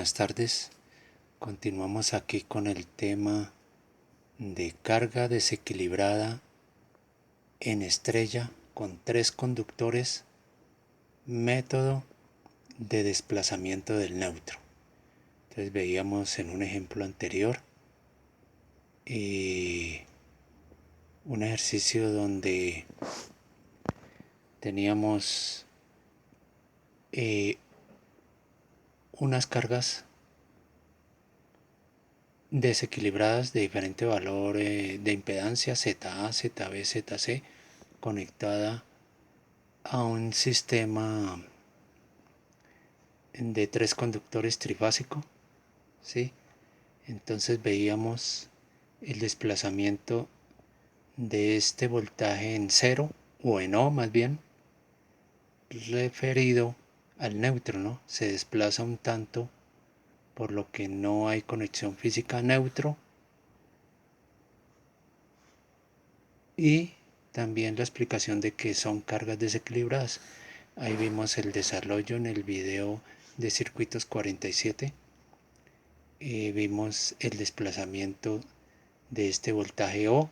buenas tardes. Continuamos aquí con el tema de carga desequilibrada en estrella con 3 conductores, método de desplazamiento del neutro. Entonces veíamos en un ejemplo anterior un ejercicio donde teníamos unas cargas desequilibradas de diferente valor de impedancia ZA, ZB, ZC, conectada a un sistema de 3 conductores trifásico, ¿sí? Entonces veíamos el desplazamiento de este voltaje en cero o en O más bien, referido al neutro, ¿no? Se desplaza un tanto, por lo que no hay conexión física neutro, y también la explicación de qué son cargas desequilibradas. Ahí vimos el desarrollo en el video de circuitos 47. Vimos el desplazamiento de este voltaje O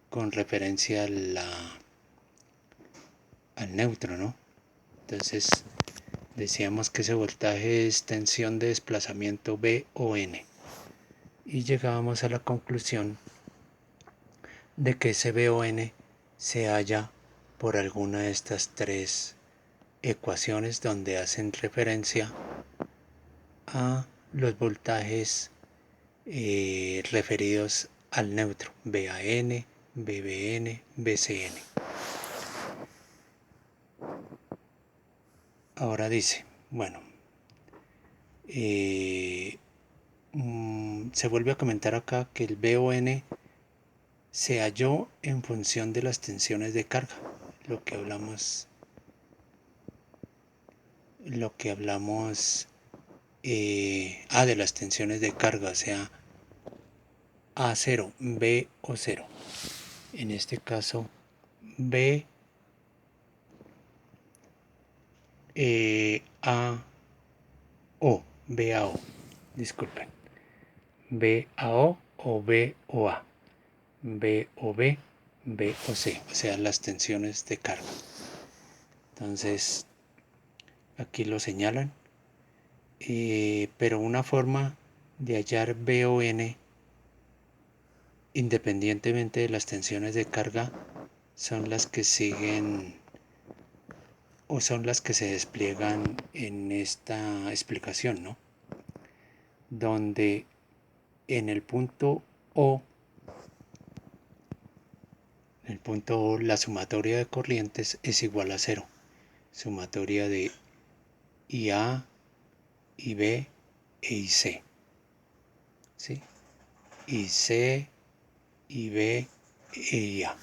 con referencia al neutro, ¿no? Entonces decíamos que ese voltaje es tensión de desplazamiento B o N, y llegábamos a la conclusión de que ese B o N se halla por alguna de estas 3 ecuaciones donde hacen referencia a los voltajes referidos al neutro, BAN, BBN, BCN. Ahora dice, bueno, se vuelve a comentar acá que el BON se halló en función de las tensiones de carga, lo que hablamos de las tensiones de carga, o sea, A0, B o 0. En este caso, B, A, O, BAO, disculpen, BAO o BOA, BOB, BOC, o sea, las tensiones de carga. Entonces, aquí lo señalan, pero una forma de hallar BON independientemente de las tensiones de carga son las que siguen o son las que se despliegan en esta explicación, ¿no? Donde en el punto O, la sumatoria de corrientes es igual a 0. Sumatoria de IA, IB e IC. ¿Sí? IC, IB e IA.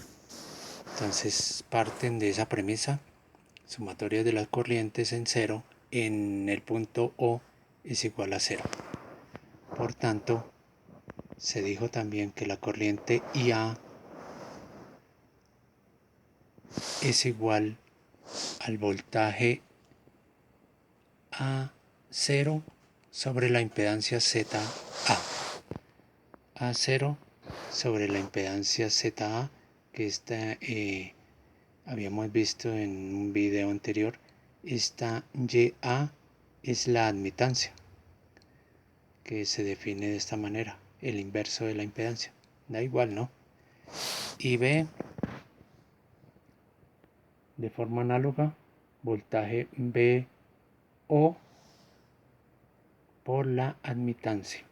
Entonces parten de esa premisa, sumatoria de las corrientes en 0 en el punto O es igual a 0. Por tanto, se dijo también que la corriente IA es igual al voltaje A0 sobre la impedancia ZA. A0 sobre la impedancia ZA, que habíamos visto en un video anterior. Esta YA es la admitancia, que se define de esta manera, el inverso de la impedancia. Da igual, ¿no? Y B, de forma análoga, voltaje BO por la admitancia,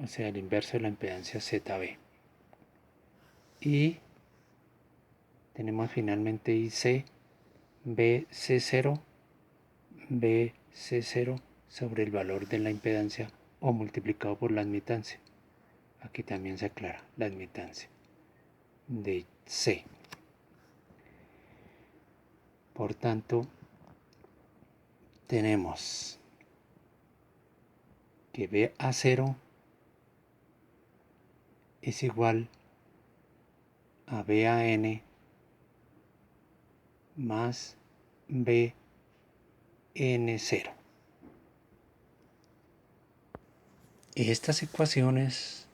o sea, el inverso de la impedancia ZB. Y tenemos finalmente IC, BC0, BC0 sobre el valor de la impedancia o multiplicado por la admitancia. Aquí también se aclara la admitancia de C. Por tanto, tenemos que BA0 es igual a BAN más B N0. Estas ecuaciones,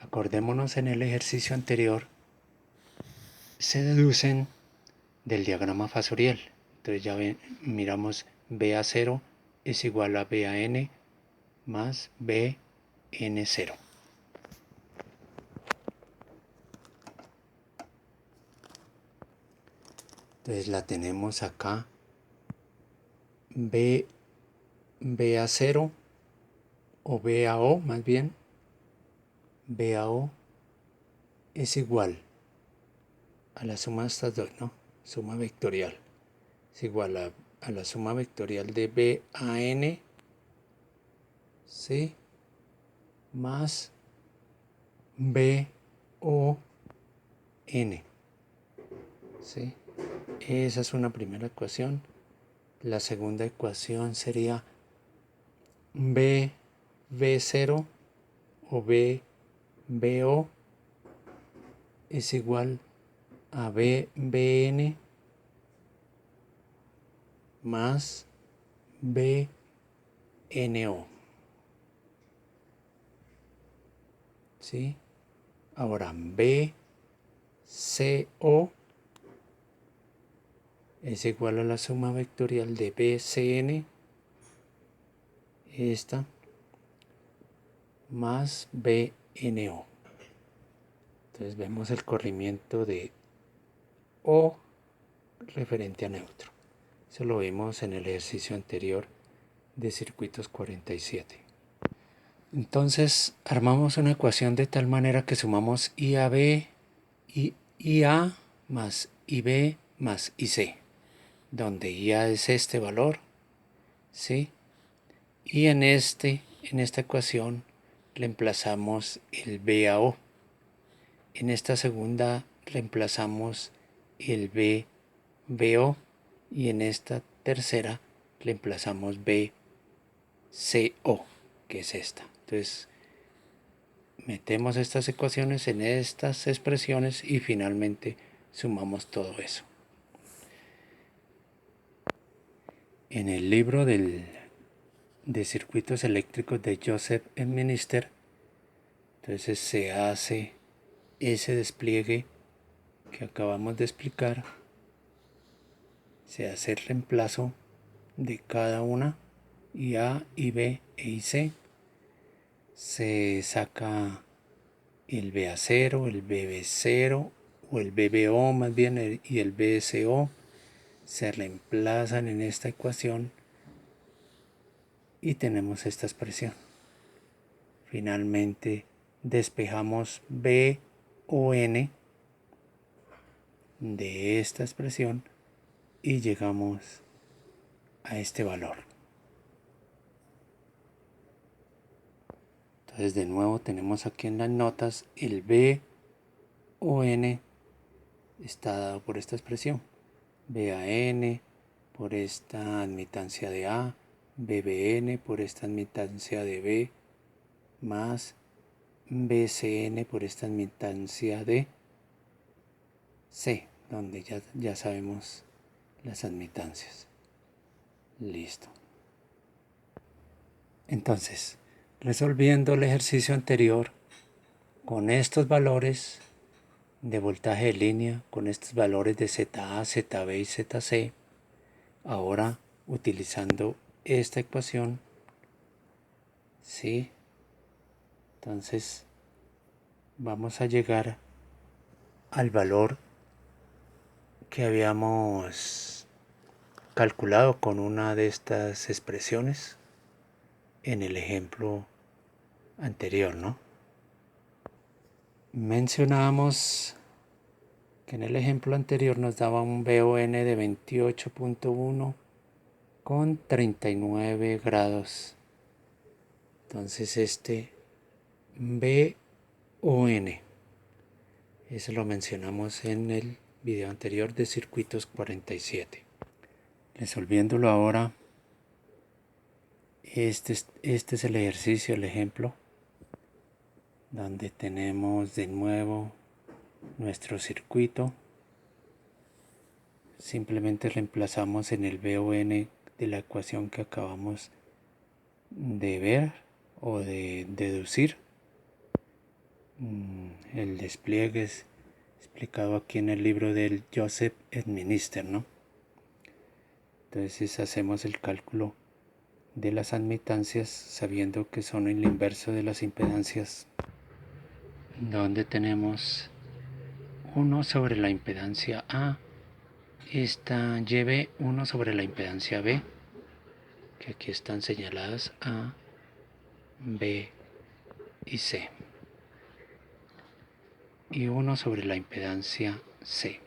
acordémonos en el ejercicio anterior, se deducen del diagrama fasorial. Entonces ya miramos BA0 es igual a BAN más BN0. Entonces la tenemos acá, BA0 o BAO más bien, BAO es igual a la suma de estas dos, ¿no? Suma vectorial. Es igual a la suma vectorial de BAN, ¿sí? Más BON, ¿sí? Esa es una primera ecuación. La segunda ecuación sería BB0 o BBO es igual a BBN más BNO. ¿Sí? Ahora BCO es igual a la suma vectorial de BCN, esta, más BNO. Entonces vemos el corrimiento de O referente a neutro. Eso lo vimos en el ejercicio anterior de circuitos 47. Entonces armamos una ecuación de tal manera que sumamos IAB, IA más IB más IC, donde IA es este valor, ¿sí? Y en esta ecuación reemplazamos el BAO. En esta segunda reemplazamos el BBO y en esta tercera reemplazamos BCO, que es esta. Entonces metemos estas ecuaciones en estas expresiones y finalmente sumamos todo eso. En el libro de circuitos eléctricos de Joseph M. Minister, entonces se hace ese despliegue que acabamos de explicar, se hace el reemplazo de cada una, y A, y B e y C. Se saca el BA0, el BB0 o el BBO más bien y el BSO. Se reemplazan en esta ecuación y tenemos esta expresión. Finalmente despejamos BON de esta expresión y llegamos a este valor. Entonces de nuevo tenemos aquí en las notas el BON está dado por esta expresión, BAN por esta admitancia de A, BBN por esta admitancia de B, más BCN por esta admitancia de C, donde ya sabemos las admitancias. Listo. Entonces, resolviendo el ejercicio anterior con estos valores de voltaje de línea, con estos valores de ZA, ZB y ZC, ahora utilizando esta ecuación, ¿sí? Entonces vamos a llegar al valor que habíamos calculado con una de estas expresiones en el ejemplo anterior, ¿no? Mencionábamos que en el ejemplo anterior nos daba un BON de 28.1 con 39 grados. Entonces este BON, eso lo mencionamos en el video anterior de circuitos 47. Resolviéndolo ahora, este es el ejercicio, el ejemplo, donde tenemos de nuevo nuestro circuito. Simplemente reemplazamos en el BON de la ecuación que acabamos de ver o de deducir. El despliegue es explicado aquí en el libro del Joseph Edminister, ¿no? Entonces hacemos el cálculo de las admitancias sabiendo que son el inverso de las impedancias, donde tenemos 1 sobre la impedancia A, esta YB 1 sobre la impedancia B, que aquí están señaladas A, B y C, y 1 sobre la impedancia C.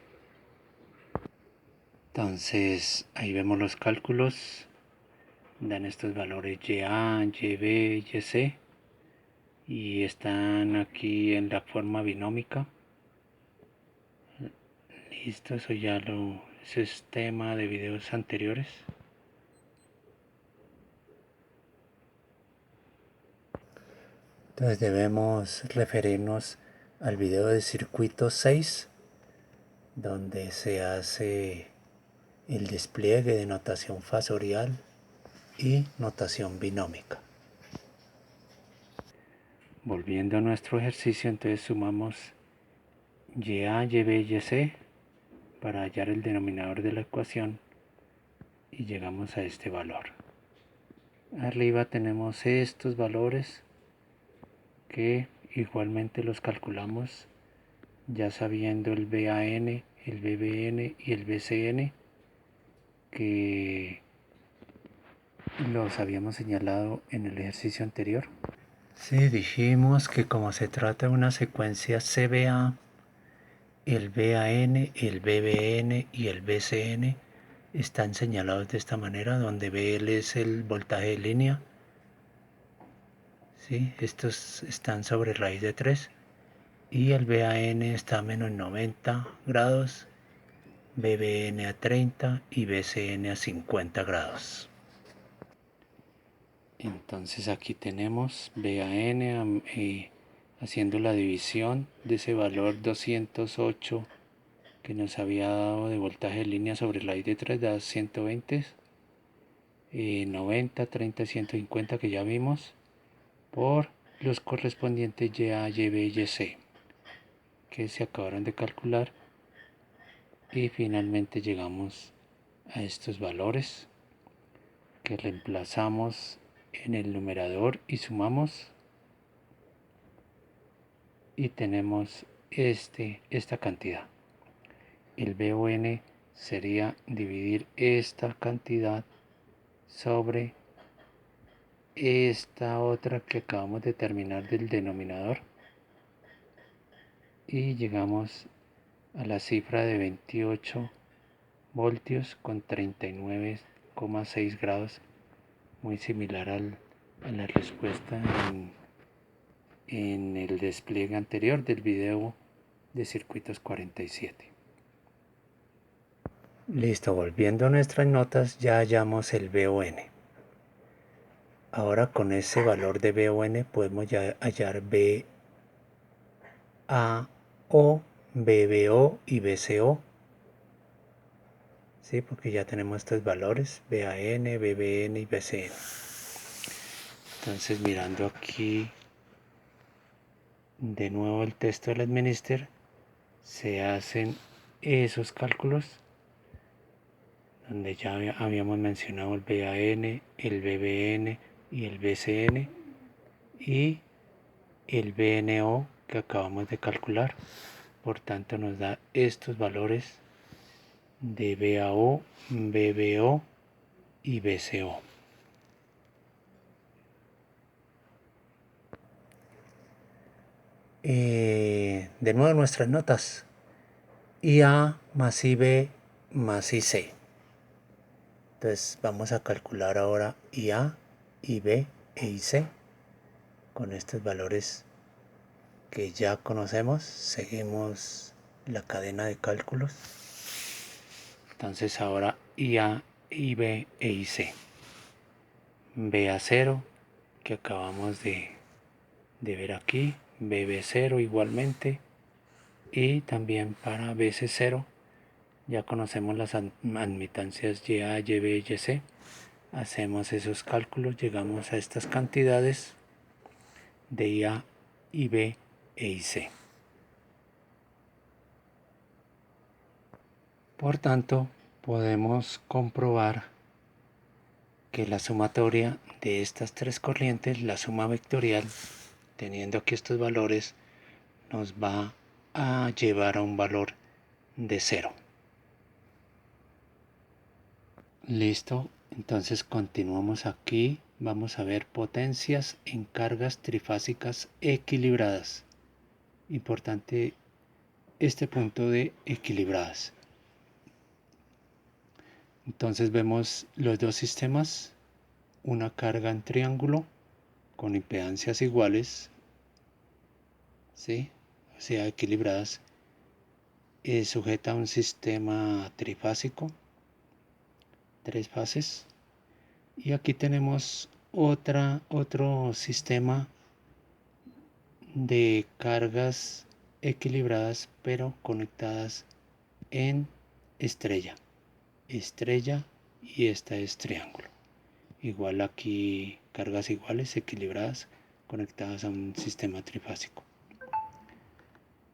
Entonces ahí vemos los cálculos, dan estos valores YA, YB, YC, y están aquí en la forma binómica. Listo, eso es tema de videos anteriores. Entonces debemos referirnos al video de circuito 6, donde se hace el despliegue de notación fasorial y notación binómica. Volviendo a nuestro ejercicio, entonces sumamos YA, YB, YC para hallar el denominador de la ecuación y llegamos a este valor. Arriba tenemos estos valores que igualmente los calculamos ya sabiendo el BAN, el BBN y el BCN, que los habíamos señalado en el ejercicio anterior. Sí, dijimos que como se trata de una secuencia CBA, el BAN, el BBN y el BCN están señalados de esta manera, donde BL es el voltaje de línea. ¿Sí? Estos están sobre raíz de 3 y el BAN está a menos 90 grados, BBN a 30 y BCN a 50 grados. Entonces aquí tenemos BAN haciendo la división de ese valor 208 que nos había dado de voltaje de línea sobre la I de 3, da 120, 90, 30, 150 que ya vimos, por los correspondientes YA, YB y YC que se acabaron de calcular, y finalmente llegamos a estos valores que reemplazamos en el numerador y sumamos, y tenemos esta cantidad. El BON sería dividir esta cantidad sobre esta otra que acabamos de terminar del denominador, y llegamos a la cifra de 28 voltios con 39,6 grados, muy similar a la respuesta en el despliegue anterior del video de circuitos 47. Listo, volviendo a nuestras notas, ya hallamos el BON. Ahora con ese valor de BON podemos ya hallar BAO, BBO y BCO. Sí, porque ya tenemos estos valores, BAN, BBN y BCN. Entonces, mirando aquí de nuevo el texto del Edminister, se hacen esos cálculos donde ya habíamos mencionado el BAN, el BBN y el BCN, y el BNO que acabamos de calcular. Por tanto, nos da estos valores de BAO, BBO y BCO. De nuevo nuestras notas: IA más IB más IC. Entonces vamos a calcular ahora IA, IB e IC con estos valores que ya conocemos. Seguimos la cadena de cálculos. Entonces ahora IA, IB e IC. BA0 que acabamos de ver aquí, BB0 igualmente, y también para BC0 ya conocemos las admitancias YA, YB y YC, hacemos esos cálculos, llegamos a estas cantidades de IA, IB e IC. Por tanto, podemos comprobar que la sumatoria de estas tres corrientes, la suma vectorial, teniendo aquí estos valores, nos va a llevar a un valor de 0. Listo, entonces continuamos aquí. Vamos a ver potencias en cargas trifásicas equilibradas. Importante este punto de equilibradas. Entonces vemos los dos sistemas, una carga en triángulo con impedancias iguales, ¿sí? O sea, equilibradas, sujeta a un sistema trifásico, 3 fases. Y aquí tenemos otro sistema de cargas equilibradas, pero conectadas en estrella. Estrella y esta es triángulo. Igual aquí cargas iguales, equilibradas, conectadas a un sistema trifásico.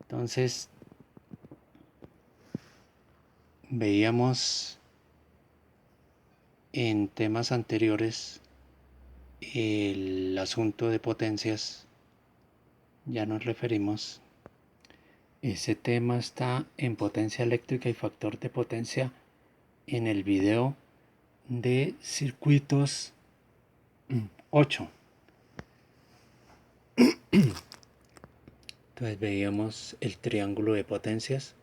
Entonces, veíamos en temas anteriores el asunto de potencias, ya nos referimos. Ese tema está en potencia eléctrica y factor de potencia en el video de circuitos 8. Entonces veíamos el triángulo de potencias,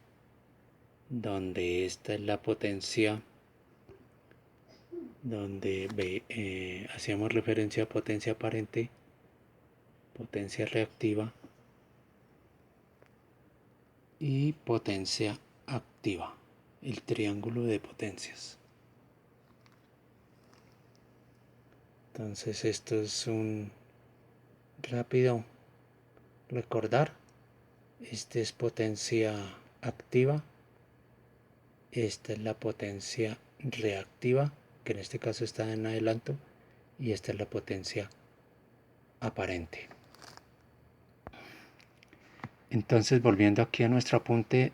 donde esta es la potencia, donde hacíamos referencia a potencia aparente, potencia reactiva y potencia activa, el triángulo de potencias. Entonces esto es un rápido recordar. Esta es potencia activa, esta es la potencia reactiva, que en este caso está en adelanto, y esta es la potencia aparente. Entonces, volviendo aquí a nuestro apunte,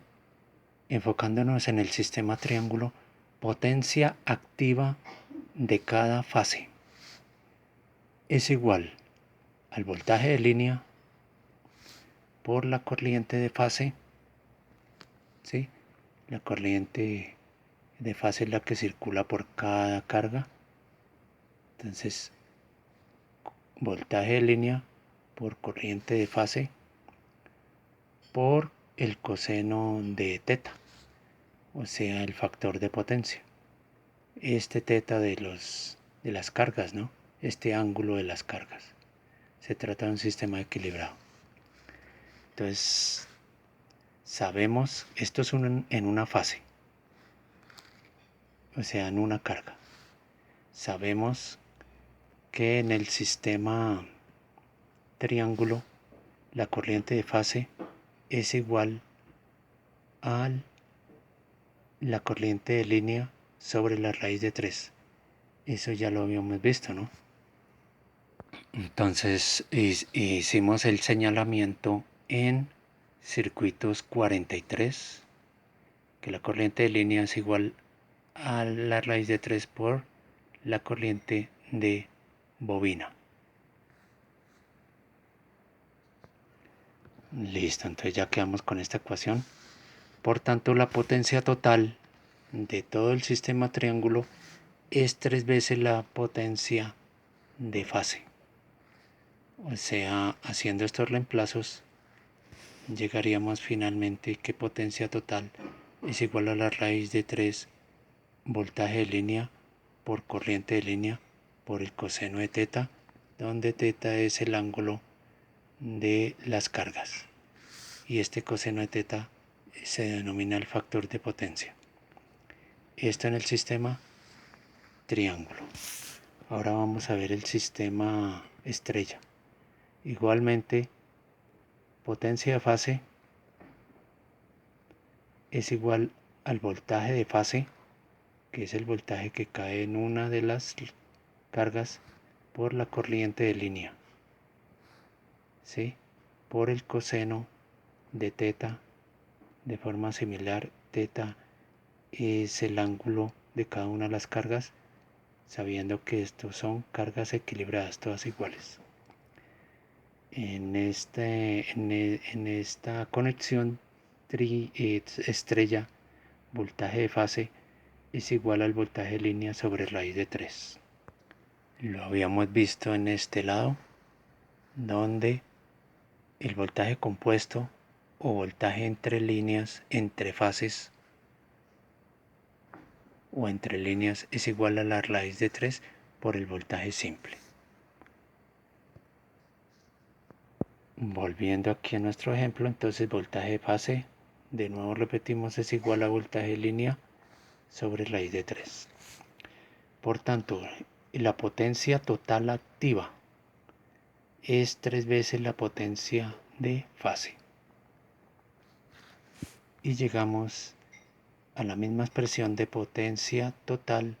enfocándonos en el sistema triángulo, potencia activa de cada fase es igual al voltaje de línea por la corriente de fase, ¿sí? La corriente de fase es la que circula por cada carga. Entonces, voltaje de línea por corriente de fase por el coseno de teta, o sea, el factor de potencia. Este teta de las cargas, ¿no? Este ángulo de las cargas. Se trata de un sistema equilibrado. Entonces, sabemos, esto es en una fase, o sea, en una carga. Sabemos que en el sistema triángulo la corriente de fase es igual a la corriente de línea sobre la raíz de 3. Eso ya lo habíamos visto, ¿no? Entonces hicimos el señalamiento en circuitos 43, que la corriente de línea es igual a la raíz de 3 por la corriente de bobina. Listo, entonces ya quedamos con esta ecuación. Por tanto, la potencia total de todo el sistema triángulo es 3 veces la potencia de fase. O sea, haciendo estos reemplazos, llegaríamos finalmente que potencia total es igual a la raíz de 3 voltaje de línea por corriente de línea por el coseno de teta, donde teta es el ángulo de las cargas. Y este coseno de teta se denomina el factor de potencia. Esto en el sistema triángulo. Ahora vamos a ver el sistema estrella. Igualmente, potencia de fase es igual al voltaje de fase, que es el voltaje que cae en una de las cargas por la corriente de línea, ¿sí? Por el coseno de teta. De forma similar, teta es el ángulo de cada una de las cargas, sabiendo que estos son cargas equilibradas, todas iguales. En esta conexión estrella, voltaje de fase es igual al voltaje de línea sobre raíz de 3. Lo habíamos visto en este lado, donde el voltaje compuesto o voltaje entre líneas, entre fases o entre líneas es igual a la raíz de 3 por el voltaje simple. Volviendo aquí a nuestro ejemplo, entonces voltaje de fase, de nuevo repetimos, es igual a voltaje de línea sobre raíz de 3. Por tanto, la potencia total activa es 3 veces la potencia de fase. Y llegamos a la misma expresión de potencia total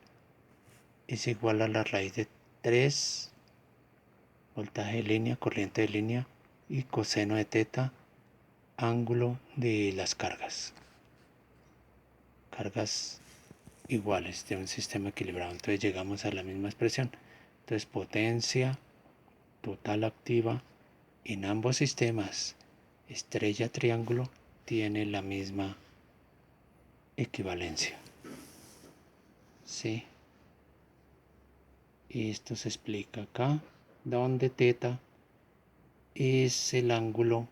es igual a la raíz de 3 voltaje de línea, corriente de línea y coseno de teta, ángulo de las cargas. Cargas iguales de un sistema equilibrado. Entonces llegamos a la misma expresión. Entonces potencia total activa en ambos sistemas, estrella triángulo, tiene la misma equivalencia. ¿Sí? Esto se explica acá, donde teta es el ángulo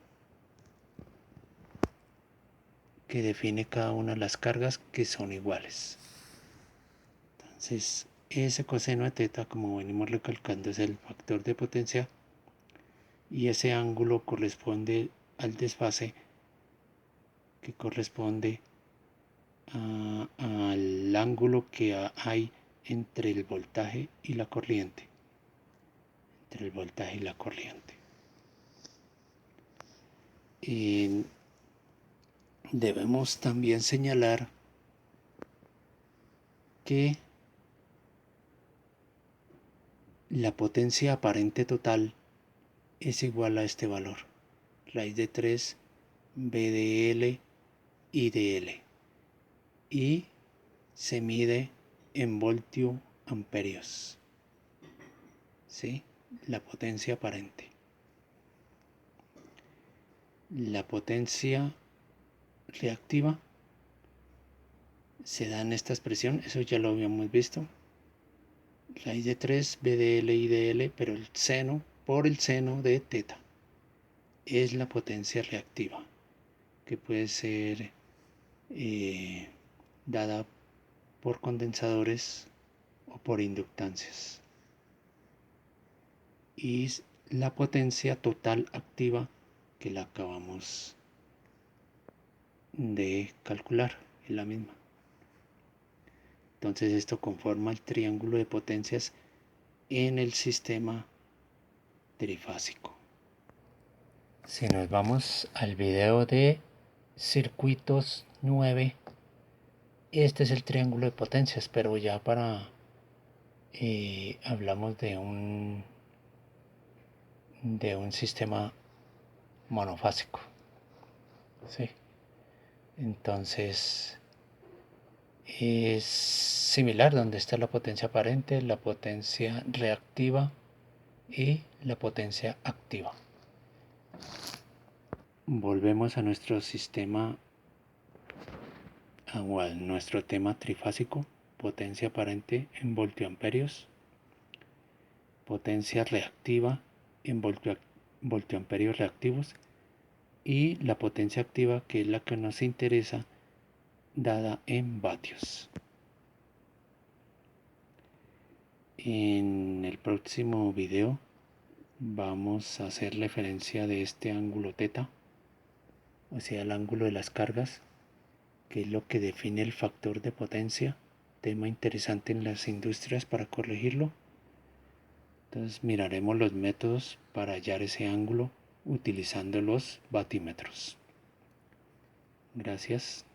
que define cada una de las cargas que son iguales. Entonces, ese coseno de teta, como venimos recalcando, es el factor de potencia y ese ángulo corresponde al desfase que corresponde al ángulo que hay entre el voltaje y la corriente. Entre el voltaje y la corriente. Y debemos también señalar que la potencia aparente total es igual a este valor, raíz de 3 B de L y de L, y se mide en voltio amperios, ¿sí? La potencia aparente. La potencia reactiva se da en esta expresión, eso ya lo habíamos visto, raíz de 3 B de L y de L, pero el seno por el seno de teta es la potencia reactiva, que puede ser dada por condensadores o por inductancias. Y la potencia total activa que la acabamos de calcular, es la misma. Entonces esto conforma el triángulo de potencias en el sistema trifásico. Si nos vamos al video de circuitos 9, este es el triángulo de potencias, pero ya para hablamos de un sistema monofásico, ¿sí? Entonces es similar, donde está la potencia aparente, la potencia reactiva y la potencia activa. Volvemos a nuestro sistema, a nuestro tema trifásico, potencia aparente en voltioamperios, potencia reactiva en voltioamperios reactivos y la potencia activa, que es la que nos interesa, dada en vatios. En el próximo video vamos a hacer referencia de este ángulo teta, o sea, el ángulo de las cargas, que es lo que define el factor de potencia, tema interesante en las industrias para corregirlo. Entonces miraremos los métodos para hallar ese ángulo utilizando los vatímetros. Gracias.